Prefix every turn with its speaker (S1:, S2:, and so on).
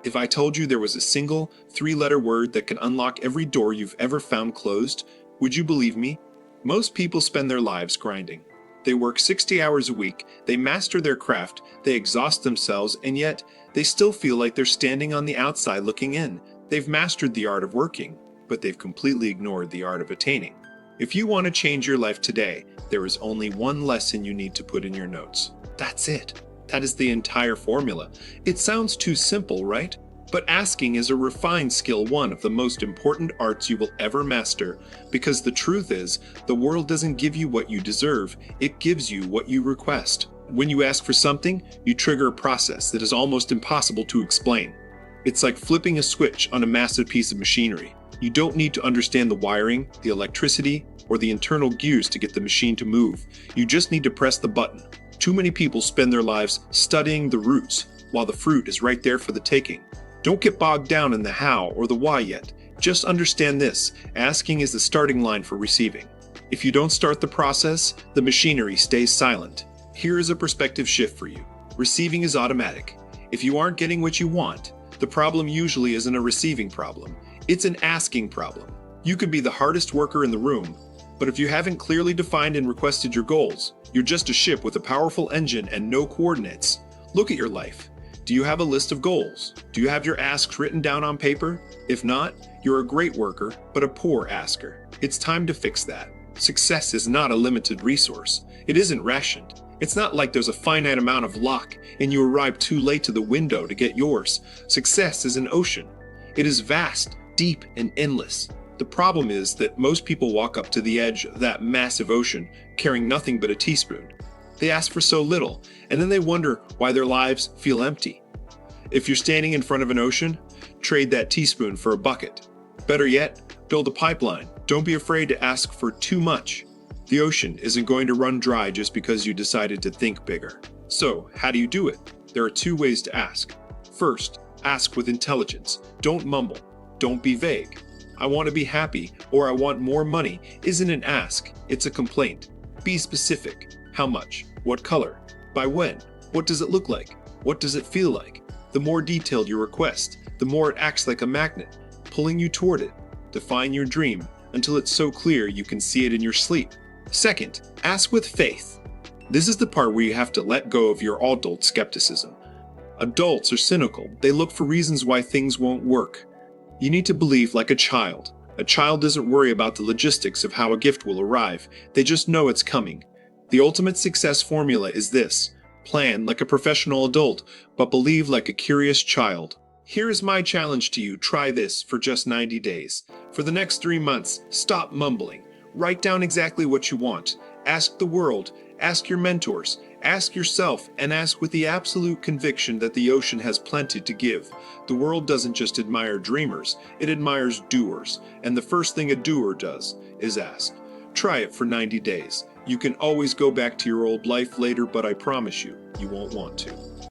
S1: If I told you there was a single, three-letter word that can unlock every door you've ever found closed, would you believe me? Most people spend their lives grinding. They work 60 hours a week, they master their craft, they exhaust themselves, and yet they still feel like they're standing on the outside looking in. They've mastered the art of working, but they've completely ignored the art of attaining. If you want to change your life today, there is only one lesson you need to put in your notes. That's it. That is the entire formula. It sounds too simple, right? But asking is a refined skill, one of the most important arts you will ever master, because the truth is, the world doesn't give you what you deserve, it gives you what you request. When you ask for something, you trigger a process that is almost impossible to explain. It's like flipping a switch on a massive piece of machinery. You don't need to understand the wiring, the electricity, or the internal gears to get the machine to move. You just need to press the button. Too many people spend their lives studying the roots, while the fruit is right there for the taking. Don't get bogged down in the how or the why yet. Just understand this: asking is the starting line for receiving. If you don't start the process, the machinery stays silent. Here is a perspective shift for you. Receiving is automatic. If you aren't getting what you want, the problem usually isn't a receiving problem. It's an asking problem. You could be the hardest worker in the room, but if you haven't clearly defined and requested your goals, you're just a ship with a powerful engine and no coordinates. Look at your life. Do you have a list of goals? Do you have your asks written down on paper? If not, you're a great worker, but a poor asker. It's time to fix that. Success is not a limited resource. It isn't rationed. It's not like there's a finite amount of luck and you arrive too late to the window to get yours. Success is an ocean. It is vast, deep, and endless. The problem is that most people walk up to the edge of that massive ocean carrying nothing but a teaspoon. They ask for so little, and then they wonder why their lives feel empty. If you're standing in front of an ocean, trade that teaspoon for a bucket. Better yet, build a pipeline. Don't be afraid to ask for too much. The ocean isn't going to run dry just because you decided to think bigger. So, how do you do it? There are two ways to ask. First, ask with intelligence. Don't mumble. Don't be vague. I want to be happy, or I want more money isn't an ask, it's a complaint. Be specific. How much? What color? By when? What does it look like? What does it feel like? The more detailed your request, the more it acts like a magnet, pulling you toward it. Define your dream until it's so clear you can see it in your sleep. Second, ask with faith. This is the part where you have to let go of your adult skepticism. Adults are cynical. They look for reasons why things won't work. You need to believe like a child. A child doesn't worry about the logistics of how a gift will arrive. They just know it's coming. The ultimate success formula is this: plan like a professional adult, but believe like a curious child. Here is my challenge to you: try this for just 90 days. For the next 3 months, stop mumbling. Write down exactly what you want. Ask the world, ask your mentors, ask yourself, and ask with the absolute conviction that the ocean has plenty to give. The world doesn't just admire dreamers, it admires doers. And the first thing a doer does is ask. Try it for 90 days. You can always go back to your old life later, but I promise you, you won't want to.